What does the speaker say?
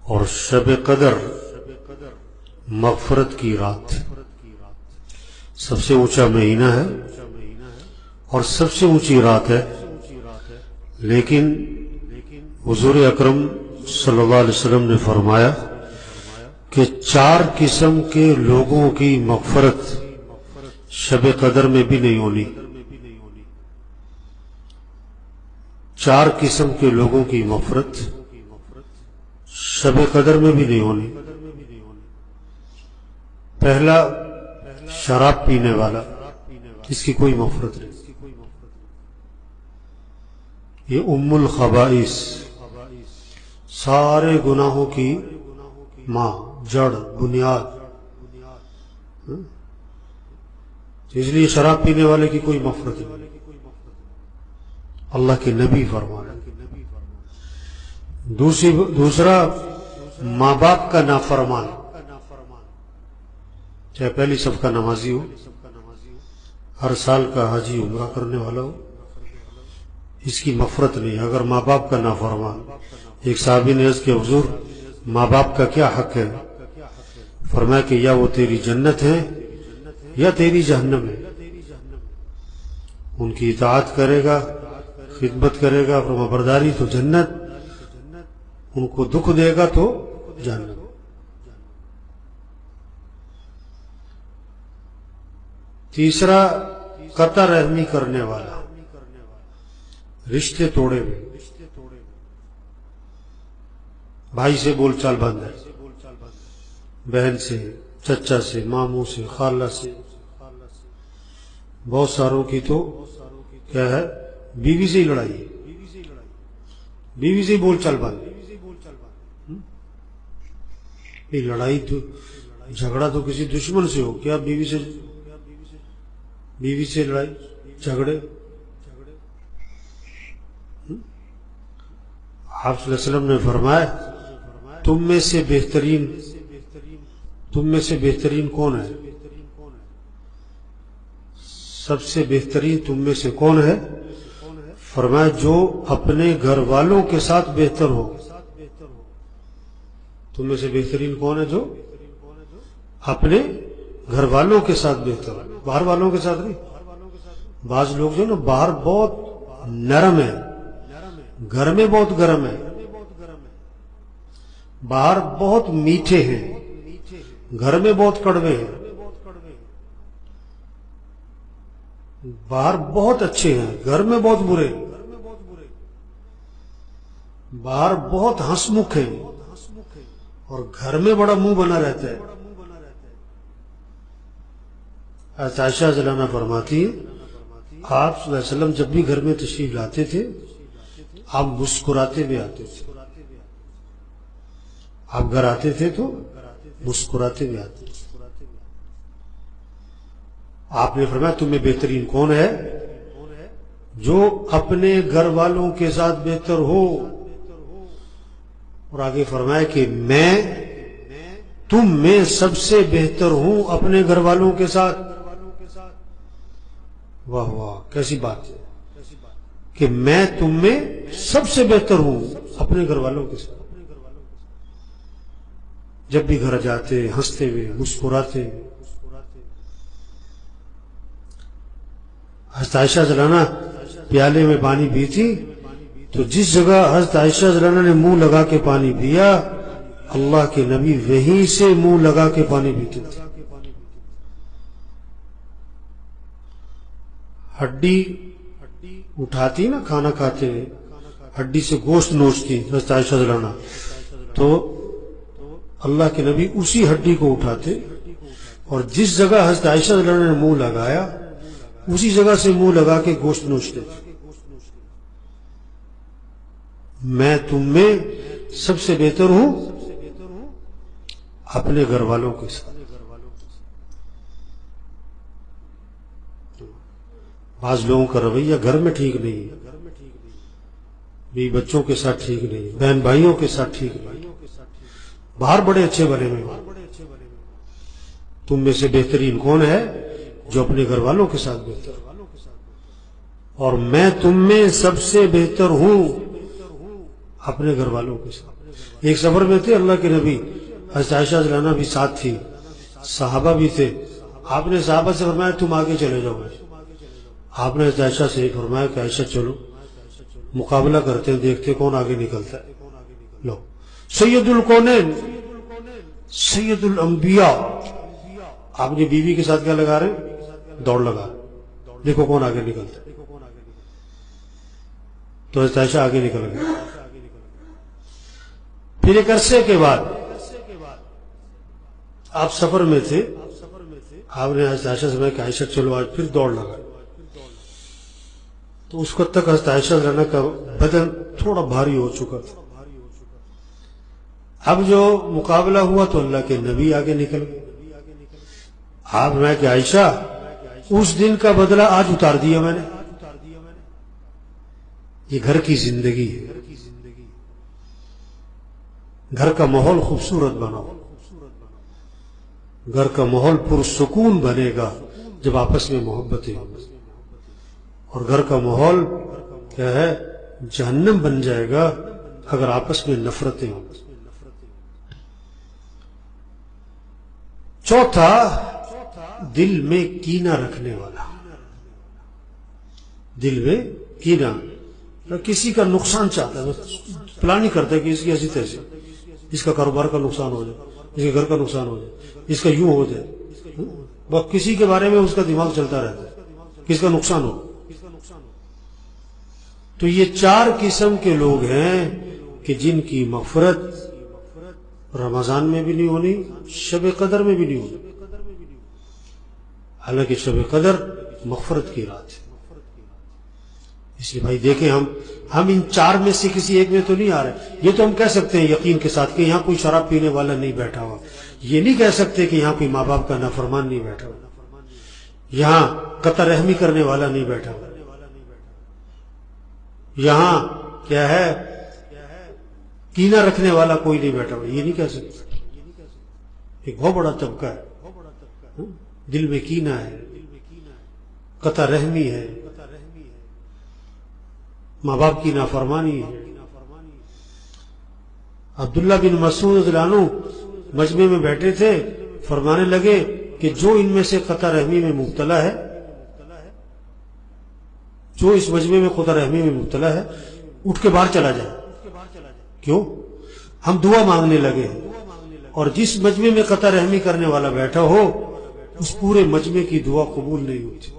اور شب قدر مغفرت کی رات، سب سے اونچا مہینہ ہے اور سب سے اونچی رات ہے، لیکن حضور اکرم صلی اللہ علیہ وسلم نے فرمایا کہ 4 قسم کے لوگوں کی مغفرت شب قدر میں بھی نہیں ہونی۔ 4 قسم کے لوگوں کی مغفرت شب قدر میں بھی نہیں ہونی۔ پہلا، شراب پینے والا، اس کی کوئی مغفرت نہیں، یہ ام الخبائث، سارے گناہوں کی ماں، جڑ، بنیاد، اس لیے شراب پینے والے کی کوئی مغفرت نہیں، اللہ کے نبی فرمایا۔ دوسرا، ماں باپ کا نافرمان، چاہے پہلی صف کا نمازی ہو، ہر سال کا حاجی عمرہ کرنے والا ہو، اس کی مغفرت نہیں اگر ماں باپ کا نافرمان۔ ایک صحابی نے عرض کیا حضور ماں باپ کا کیا حق ہے؟ فرمایا کہ یا وہ تیری جنت ہے یا تیری جہنم ہے، ان کی اطاعت کرے گا، خدمت کرے گا، فرما برداری تو جنت، ان کو دکھ دے گا تو جہنم۔ تیسرا، قطع رحمی کرنے والا، رشتے توڑے ہوئے، بھائی سے بول چال بند ہے، بہن سے، چچا سے، ماموں سے، خالہ سے، بہت ساروں کی تو کیا ہے، بیوی سے ہی لڑائی ہے، بیوی سے ہی بول چال بند۔ یہ لڑائی تو، جھگڑا تو کسی دشمن سے ہو، کیا بیوی سے لڑائی جھگڑے؟ آپ صلی اللہ علیہ وسلم نے فرمایا تم میں سے بہترین کون ہے؟ سب سے بہترین تم میں سے کون ہے؟ فرمایا جو اپنے گھر والوں کے ساتھ بہتر ہو۔ تم میں سے بہترین کون ہے؟ جو اپنے گھر والوں کے ساتھ بہتر ہو، باہر والوں کے ساتھ نہیں۔ بعض لوگ جو نا باہر بہت نرم ہے، گھر میں بہت گرم ہے، باہر بہت میٹھے ہیں، گھر میں بہت کڑوے ہیں، باہر بہت اچھے ہیں، گھر میں بہت برے، باہر بہت ہنس مکھ ہیں اور گھر میں بڑا منہ بنا رہتا ہے۔ عائشہ رضی اللہ عنہا فرماتی ہے آپ صلی اللہ علیہ وسلم جب بھی گھر میں تشریف لاتے تھے آپ مسکراتے بھی آتے تھے، آپ گھر آتے تھے تو مسکراتے بھی آتے تھے۔ آپ نے فرمایا تم میں بہترین کون ہے؟ جو اپنے گھر والوں کے ساتھ بہتر ہو، اور آگے فرمایا کہ میں تم میں سب سے بہتر ہوں اپنے گھر والوں کے ساتھ۔ واہ واہ، کیسی بات ہے کہ میں تم میں سب سے بہتر ہوں اپنے گھر والوں کے ساتھ۔ جب بھی گھر جاتے ہنستے ہوئے، مسکراتے ہوئے۔ حضرت عائشہ رضی اللہ عنہا پیالے میں پانی پیتی تو جس جگہ حضرت عائشہ رضی اللہ عنہا نے منہ لگا کے پانی پیا، اللہ کے نبی وہیں سے منہ لگا کے پانی پیتے تھے۔ ہڈی اٹھاتی نا کھانا کھاتے ہوئے، ہڈی سے گوشت نوچتی حضرت عائشہ رضی اللہ عنہا، تو اللہ کے نبی اسی ہڈی کو اٹھاتے اور جس جگہ حضرت عائشہ رضی اللہ عنہا نے منہ لگایا اسی جگہ سے منہ لگا کے گوشت نوچتے تھے۔ میں تم میں سب سے بہتر ہوں اپنے گھر والوں کے ساتھ۔ بعض لوگوں کا رویہ گھر میں ٹھیک نہیں ہے، بیوی بچوں کے ساتھ ٹھیک نہیں، بہن بھائیوں کے ساتھ ٹھیک نہیں، باہر بڑے اچھے بنے ہوئے۔ تم میں سے بہترین کون ہے؟ جو اپنے گھر والوں کے ساتھ بہتر، اور میں تم میں سب سے بہتر ہوں اپنے گھر والوں کے ساتھ۔ ایک سفر میں تھے اللہ کے نبی، حضرت عائشہ رضی اللہ عنہا بھی ساتھ تھی، صحابہ بھی تھے. آپ نے صحابہ سے فرمایا تم آگے چلے جاؤ. آپ نے حضرت عائشہ سے فرمایا کہ عائشہ چلو مقابلہ کرتے ہیں، دیکھتے کون آگے نکلتا ہے. لو سید الکونین سید الانبیاء، آپ نے بیوی کے ساتھ کیا لگا رہے؟ دوڑ لگا، دیکھو کون آگے نکلتا ہے. تو حضرت عائشہ آگے نکل گئے. پھر ایک عرصے کے بعد آپ سفر میں تھے، آپ نے حضرت عائشہ سے کہا کہ عائشہ چلو آج پھر دوڑ لگا. تو اس وقت تک حضرت عائشہ رضی اللہ عنہا کا بدن تھوڑا بھاری ہو چکا تھا. اب جو مقابلہ ہوا تو اللہ کے نبی آگے نکل گئے. آپ نے کہ عائشہ اس دن کا بدلہ آج اتار دیا میں نے. یہ گھر کی زندگی ہے، گھر کا ماحول خوبصورت بناؤ، گھر کا ماحول پرسکون بنے گا جب آپس میں محبتیں ہوں، اور گھر کا ماحول کیا ہے جہنم بن جائے گا اگر آپس میں نفرتیں ہوں. چوتھا، دل میں کینہ رکھنے والا. دل میں کینہ، کسی کا نقصان چاہتا ہے، پلان ہی کرتا ہے کہ اس کی ایسی تیسی، اس کا کاروبار کا نقصان ہو جائے، اس کے گھر کا نقصان ہو جائے، اس کا یوں ہو جائے، بس کسی کے بارے میں اس کا دماغ چلتا رہتا ہے کس کا نقصان ہو. تو یہ چار قسم کے لوگ ہیں کہ جن کی مغفرت رمضان میں بھی نہیں ہونی، شب قدر میں بھی نہیں ہونی. حالانکہ شب قدر مغفرت کی رات ہے. اس لیے بھائی دیکھیں ہم ان چار میں سے کسی ایک میں تو نہیں آ رہے. یہ تو ہم کہہ سکتے ہیں یقین کے ساتھ کہ یہاں کوئی شراب پینے والا نہیں بیٹھا ہوا. یہ نہیں کہہ سکتے کہ یہاں کوئی ماں باپ کا نافرمان نہیں بیٹھا ہوا، یہاں قطع رحمی کرنے والا نہیں بیٹھا ہوا، یہاں کیا ہے کینہ رکھنے والا کوئی نہیں بیٹھا ہوا. یہ نہیں کہہ سکتے. ایک بہت بڑا طبقہ ہے، دل میں کینہ ہے، قطع رحمی ہے، ماں باپ کی نافرمانی ہے. عبداللہ بن مسعود رضی اللہ عنہ مجمع میں بیٹھے تھے، فرمانے لگے کہ جو ان میں سے قطع رحمی میں مبتلا ہے، جو اس مجمع میں قطع رحمی میں مبتلا ہے اٹھ کے باہر چلا جائے. کیوں؟ ہم دعا مانگنے لگے ہیں، اور جس مجمع میں قطع رحمی کرنے والا بیٹھا ہو اس پورے مجمع کی دعا قبول نہیں ہوتی.